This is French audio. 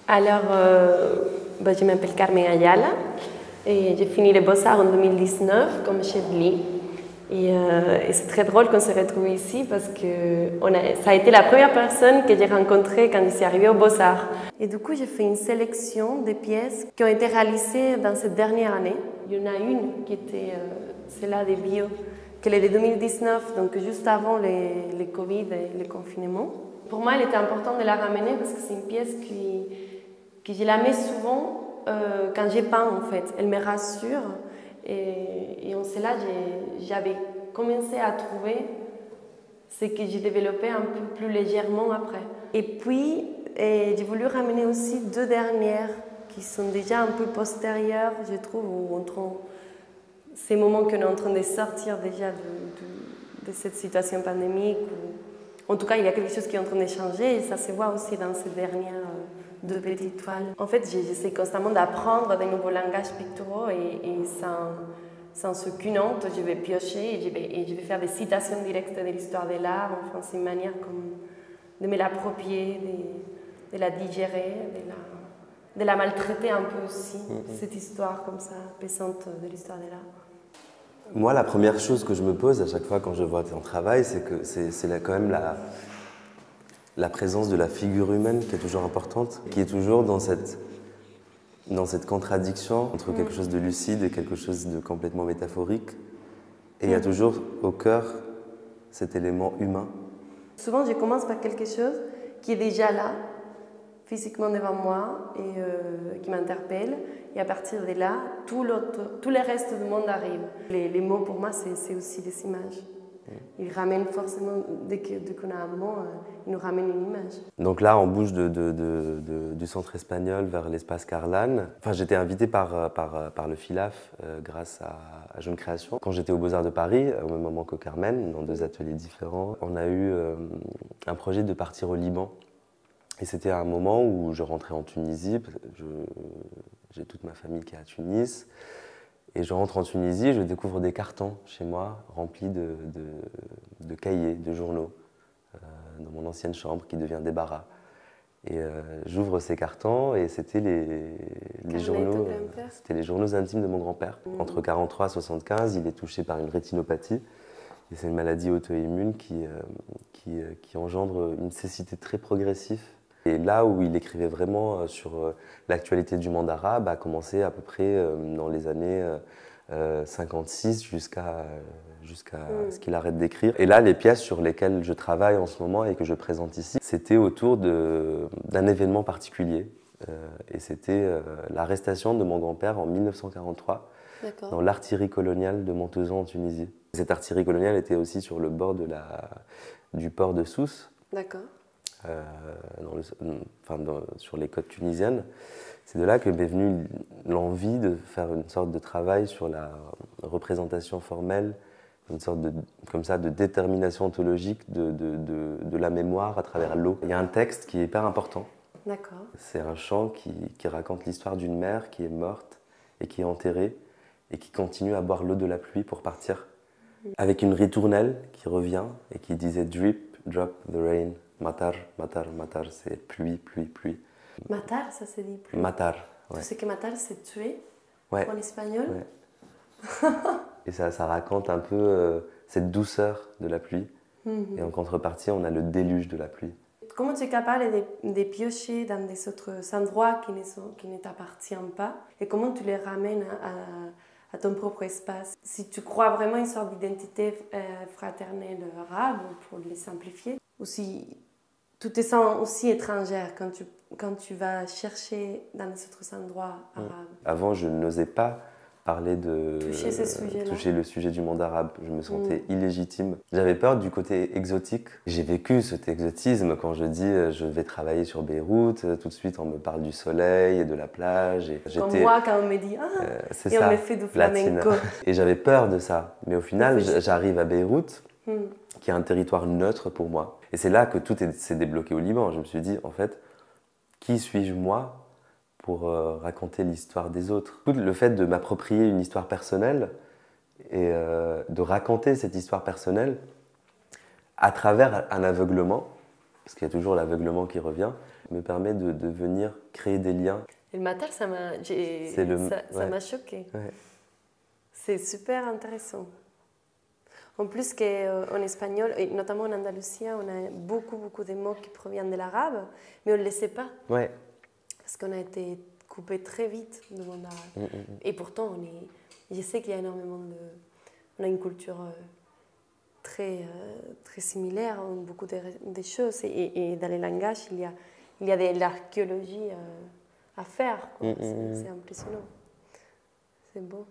Alors, je m'appelle Carmen Ayala et j'ai fini les Beaux-Arts en 2019 comme chef de ligne. Et c'est très drôle qu'on se retrouve ici parce que ça a été la première personne que j'ai rencontrée quand je suis arrivée aux Beaux-Arts. Et du coup, j'ai fait une sélection des pièces qui ont été réalisées dans cette dernière année. Il y en a une qui était celle-là des bio, qu'elle est de 2019, donc juste avant les Covid et le confinement. Pour moi, il était important de la ramener parce que c'est une pièce que je la mets souvent quand j'ai peint en fait. Elle me rassure. Et en cela, j'avais commencé à trouver ce que j'ai développé un peu plus légèrement après. Et puis, j'ai voulu ramener aussi deux dernières qui sont déjà un peu postérieures, je trouve, ces moments qu'on est en train de sortir déjà de cette situation pandémique. En tout cas, il y a quelque chose qui est en train de changer et ça se voit aussi dans ces dernières deux petites toiles. En fait, j'essaie constamment d'apprendre des nouveaux langages picturaux et sans aucune honte, je vais piocher et je vais faire des citations directes de l'histoire de l'art. Enfin, c'est une manière comme de me l'approprier, de la digérer, de la maltraiter un peu aussi, cette histoire comme ça, pesante de l'histoire de l'art. Moi, la première chose que je me pose à chaque fois quand je vois ton travail, c'est que c'est quand même la présence de la figure humaine qui est toujours importante, qui est toujours dans cette contradiction entre quelque chose de lucide et quelque chose de complètement métaphorique. Et il y a toujours au cœur cet élément humain. Souvent, je commence par quelque chose qui est déjà là, physiquement devant moi et qui m'interpelle. Et à partir de là, tout le reste du monde arrive. Les mots, pour moi, c'est aussi des images. Ils ramènent forcément, dès qu'on a un mot, ils nous ramènent une image. Donc là, on bouge du centre espagnol vers l'espace Carlane. Enfin, j'étais invité par le FILAF grâce à Jeune Création. Quand j'étais aux Beaux-Arts de Paris, au même moment que Carmen, dans deux ateliers différents, on a eu un projet de partir au Liban. Et c'était un moment où je rentrais en Tunisie. J'ai toute ma famille qui est à Tunis. Et je rentre en Tunisie et je découvre des cartons chez moi remplis de cahiers, de journaux, dans mon ancienne chambre qui devient débarras. Et j'ouvre ces cartons et c'était les journaux intimes de mon grand-père. Entre 43 et 75, il est touché par une rétinopathie. Et c'est une maladie auto-immune qui engendre une cécité très progressive. Et là où il écrivait vraiment sur l'actualité du monde arabe a commencé à peu près dans les années 56 jusqu'à ce qu'il arrête d'écrire. Et là, les pièces sur lesquelles je travaille en ce moment et que je présente ici, c'était autour d'un événement particulier. Et c'était l'arrestation de mon grand-père en 1943 dans l'artillerie coloniale de Montezon en Tunisie. Cette artillerie coloniale était aussi sur le bord du port de Sousse. D'accord. Sur les côtes tunisiennes. C'est de là que m'est venue l'envie de faire une sorte de travail sur la représentation formelle, une sorte de détermination ontologique de la mémoire à travers l'eau. Il y a un texte qui est hyper important. D'accord. C'est un chant qui raconte l'histoire d'une mère qui est morte et qui est enterrée et qui continue à boire l'eau de la pluie pour partir. Avec une ritournelle qui revient et qui disait « Drip, drop the rain ». Matar, matar, matar, c'est pluie, pluie, pluie. Matar, ça se dit pluie. Matar, ouais. Tu sais que matar, c'est tuer ouais. En espagnol. Ouais. Et ça raconte un peu cette douceur de la pluie. Et en contrepartie, on a le déluge de la pluie. Comment tu es capable de piocher dans des autres endroits qui ne t'appartiennent pas et comment tu les ramènes à ton propre espace? Si tu crois vraiment une sorte d'identité fraternelle arabe, pour les simplifier, ou si tu te sens aussi étrangère quand tu vas chercher dans les autres endroits arabes. Avant, je n'osais pas parler toucher le sujet du monde arabe. Je me sentais illégitime. J'avais peur du côté exotique. J'ai vécu cet exotisme quand je dis je vais travailler sur Beyrouth. Tout de suite, on me parle du soleil et de la plage. Et comme moi, quand on me dit on me fait du flamenco. Et j'avais peur de ça. Mais au final, j'arrive à Beyrouth, qui est un territoire neutre pour moi. Et c'est là que tout s'est débloqué au Liban. Je me suis dit, en fait, qui suis-je moi pour raconter l'histoire des autres? Le fait de m'approprier une histoire personnelle et de raconter cette histoire personnelle à travers un aveuglement, parce qu'il y a toujours l'aveuglement qui revient, me permet de venir créer des liens. Et le matin, ça m'a choqué. Ouais. C'est super intéressant. En plus qu'en espagnol, et notamment en Andalousie, on a beaucoup de mots qui proviennent de l'arabe, mais on ne les sait pas. Ouais. Parce qu'on a été coupé très vite de monde arabe. Et pourtant, je sais qu'il y a énormément de... On a une culture très similaire en beaucoup de choses. Et dans les langages, il y a de l'archéologie à faire. C'est impressionnant. C'est beau.